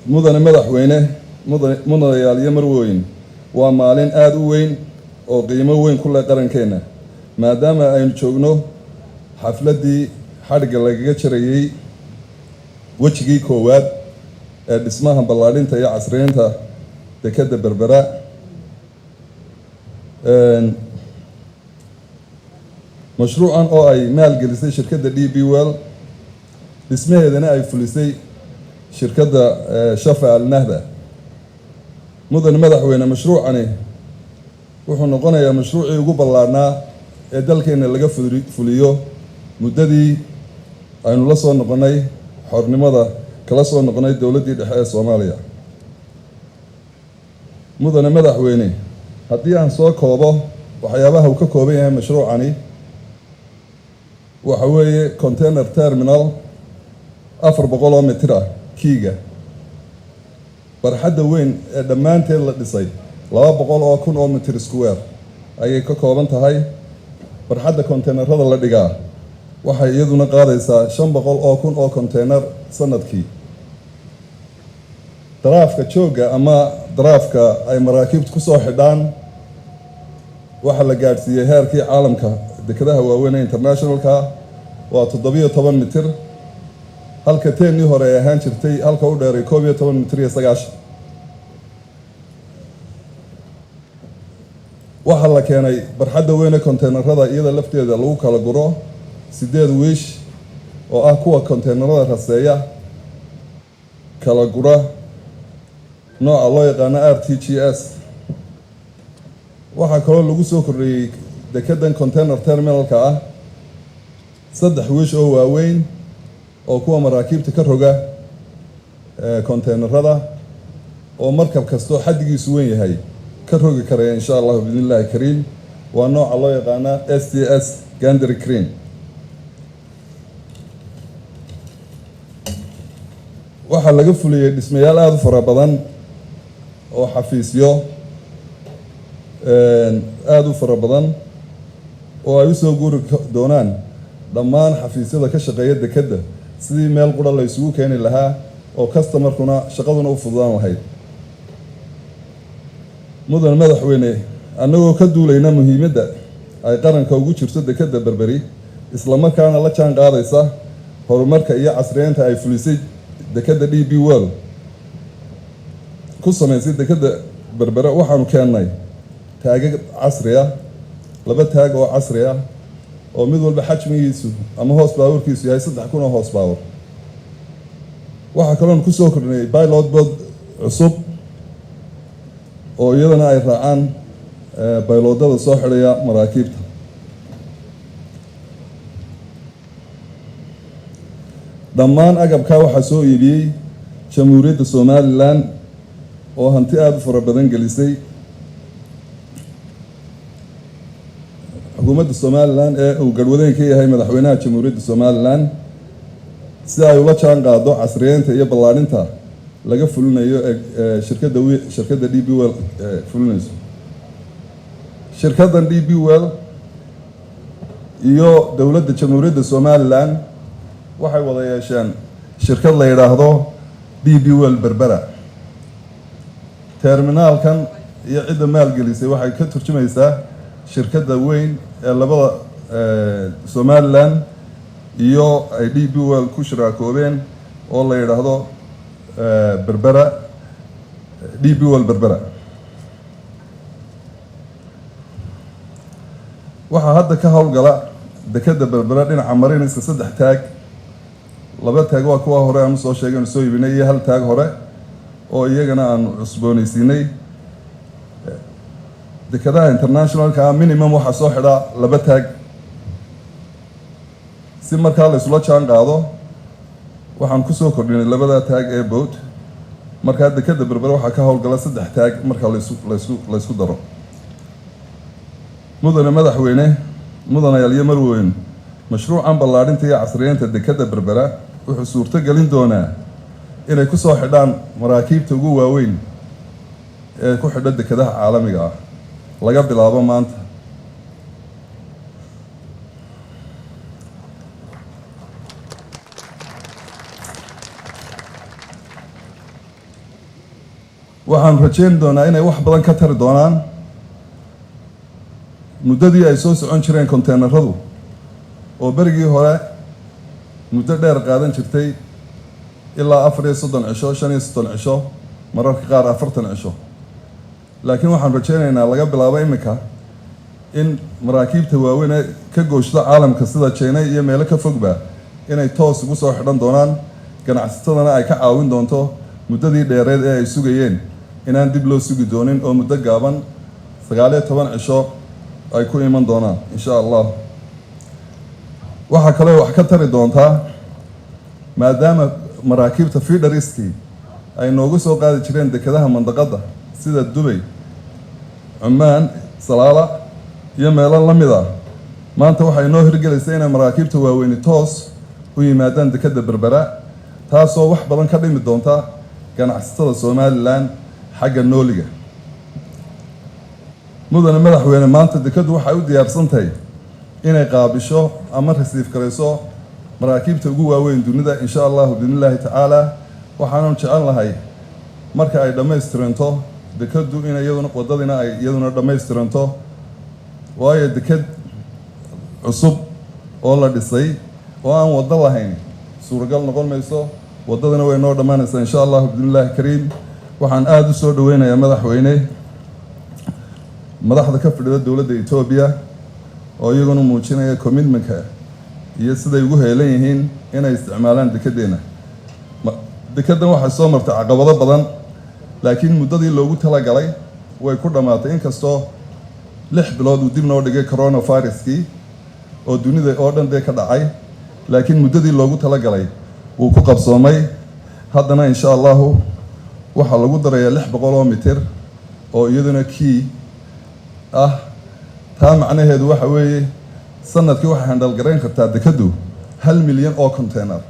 mudane madaxweyne mudanayaal iyo marweyn waa maalin aad u weyn oo qiimo weyn ku leh qarankeena maadaama aynu joogno xafladii xadhigga lagaga jarayay wejigii koowaad ee dhismaha ballaadhinta iyo casriyeynta dekedda berbera. mashruucan oo ay maalgelisay shirkadda DP World dhismaheedana ay fulisay shirkadda Shafa Al Nahda. mudane madaxweyne mashruucani wuxuu noqonayaa mashruucii ugu ballaarnaa ee dalkeena laga fuliyo muddadii aynu la soo noqonay xornimada kala soo noqonay dowladdii dhexe ee Soomaaliya. mudane madaxweyne haddii aan soo koobo waxyaabaha uu ka kooban yahay mashruucani waxa weeye container terminal 400 mitir ah kiiga, barxadda weyn ee dhammaanteed la dhisay 200,000 mitir square ayay ka kooban tahay. barxadda konteenarada la dhigaa waxay iyaduna qaadaysaa 500,000 konteenar sanadkii. daraafka jooga ama daraafka ay maraakiibtu ku soo xidhaan waxaa la gaadhsiiyey heerkii caalamka dekedaha waaweyn ee internationalka waa 17 mitir, halka teennii hore ay ahaan jirtay halka u dheeray 11 mitir iyo 9. waxaa la keenay barxadda weyne konteenarada iyada lafteeda lagu kala guro 8 wiish oo ah kuwa konteenarada raseeya kala gura nooca loo yaqaano RTGS. waxaa kaloo lagu soo kordhiyey dekedan container terminalka ah 3 wiish oo waaweyn oo kuwa maraakiibta ka roga konteenarada oo markab kastoo xaddigiisu weyn yahay ka rogi karaya insha Allah biidhnillaahi kariim. waa nooca loo yaqaana STS Gantry Crane. waxaa laga fuliyey dhismayaal aad u fara badan oo xafiisyo aad u fara badan oo ay u soo guuri doonaan dhammaan xafiisyada ka shaqeeya dekedda sidii meel qura la isugu keeni lahaa oo customerkuna shaqaduna u fududaan lahayd. mudane madaxweyne annagoo ka duulayna muhiimadda ay qaranka ugu jirto dekedda berberi isla markaana la jaan qaadaysa horumarka iyo casriyeynta ay fulisay dekedda DP World ku samaysay dekedda berbera waxaanu keennay taagag casri ah, 2 taag oo casri ah oo mid walba xajmigiisu ama hoos baawarkiisu yahay 3,000 hoos baawar. waxaa kaloon ku soo kordhinay pilot boat cusub oo iyadana ay raacaan bayloodada soo xidhaya maraakiibta. dhammaan agabkaa waxaa soo iibiyey jamhuuriyadda Somaliland oo hanti aad u fara badan gelisay. xukuumadda Somaliland ee uu garwadeen ka yahay madaxweynaha jamhuuriyadda Somaliland si ay ula jaan qaado casriyeynta iyo ballaadhinta laga fulinayo shirkadda DP World fulinayso. shirkaddan DP World iyo dowladda jamhuuriyadda Somaliland waxay wada yeesheen shirkad la yiraahdo DP World Berbera. terminalkan iyo cidda maalgelisay waxay ka turjumaysaa shirkadda weyn ee labada Somaliland iyo ay DP World ku shiraakoobeen oo la yiraahdo Berbera DP World Berbera. waxaa hadda ka howlgala dekedda berbera dhinaca marinaysa 3 taag. 2 taag waa kuwa hore aan soo sheegay soo iibinay iyo 1 taag hore oo iyagana aan cusboonaysiinay. dekedaha internationalka minimum waxaa soo xidha 2 taag si markaa la isla jaan qaado. waxaan ku soo kordhinay 2 taag ee boat. markaa dekedda berbera waxaa ka howlgala 3 taag marka la isku daro. mudane madaxweyne mudanayaal iyo marweyn mashruucan ballaadhinta iyo casriyeynta dekedda berbera wuxuu suurto gelin doonaa inay ku soo xidhaan maraakiibta ugu waaweyn ee ku xidha dekedaha caalamiga ah laga bilaabo maanta. waxaan rajeyn doonaa inay wax badan ka tari doonaan muddadii ay soo socon jireen konteenaradu oo berigii hore muddo dheer qaadan jirtay ilaa 34 cisho 35 cisho mararka qaar 40 cisho laakiin waxaan rajeynaynaa laga bilaabo imika in maraakiibta waaweyn ee ka gooshda caalamka sida China iyo meelo ka fogba inay toos ugu soo xidhan doonaan ganacsatadana ay ka caawin doonto muddadii dheereed ee ay sugayeen inaan dib loo sugi doonin oo muddo gaaban 19 cisho ay ku iman doonaan insha Allah waxa kale wax ka tari doontaa maadaama maraakiibta feederiski ay noogu soo qaadi jireen dekedaha mandaqada sida Dubai, Oman, Salaala iyo meelo la mid ah maanta waxay noo hirgelisay in maraakiibta waaweyn toos u yimaadaan dekeda Berbera taasoo wax badan ka dhimi doonta ganacsatada Somaliland xagga nooliga mudane madaxweyne maanta dekedu waxay u diyaarsan tahay inay qaabisho ama rasiif karayso maraakiibta ugu waaweyn dunida insha Allah billahi ta'ala waxaan jecel lahay marka ay dhameystiranto dekedu in iyaduna wadadina ay iyaduna dhameystiranto waayo deked cusub oo la dhisay oo aan wada lahayn suuragal noqon mayso wadadana way noo dhamaanaysaa insha Allah billahi kariim waxaan aad u soo dhaweynayaa madaxweyne madaxda ka fadhida dawladda Itoobiya oo iyaguna muujinaya commitment-ka iyo sida ay ugu heelan yihiin inay isticmaalaan dekedeena dekedan waxay soo martay caqabado badan laakiin muddadii loogu talagalay way ku dhamaatay inkastoo 6 bilood uu dib noo dhigay coronavirus-kii oo dunida oo dhan ka dhacay laakiin muddadii loogu talagalay wuu ku qabsoomay haddana insha Allah waxa lagu darayaa 600 mitir oo iyaduna key ah taa macnaheedu waxa weeye sanadkii waxa handal gareyn kartaa dekedu 1 milyan oo container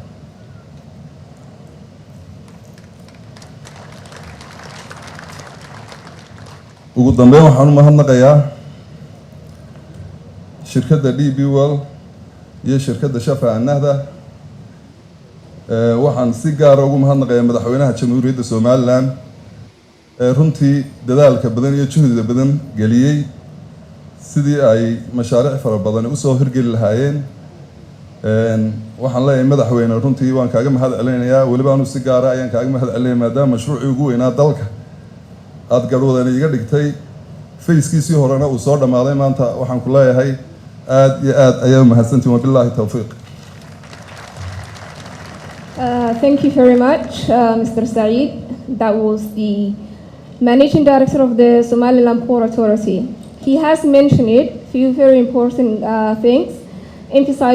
ugu dambeyn waxaan u mahadnaqayaa shirkadda DP World iyo shirkadda Shafa Nahda waxaan si gaar ah ugu mahadnaqayaa madaxweynaha Jamhuuriyadda Somaliland runtii dadaalka badan iyo juhdiga badan galiyay sidii ay mashaariic fara badan u soo hirgeli lahaayeen waxaan leeyahay madaxweyne runtii waan kaaga mahad celinayaa waliba aanu si gaar ah ayaan kaaga mahad celinayaa maadaama mashruucii ugu weynaa dalka aad garwadana iga dhigtay fayskiisii horena uu soo dhamaaday maanta waxaan ku leeyahay aad iyo aad ayaa mahadsantiin wabillahi tawfiiq Thank you very much, Mr. Saeed. That was the Managing Director of the Somaliland Port Authority. He has mentioned few very important things, emphasizing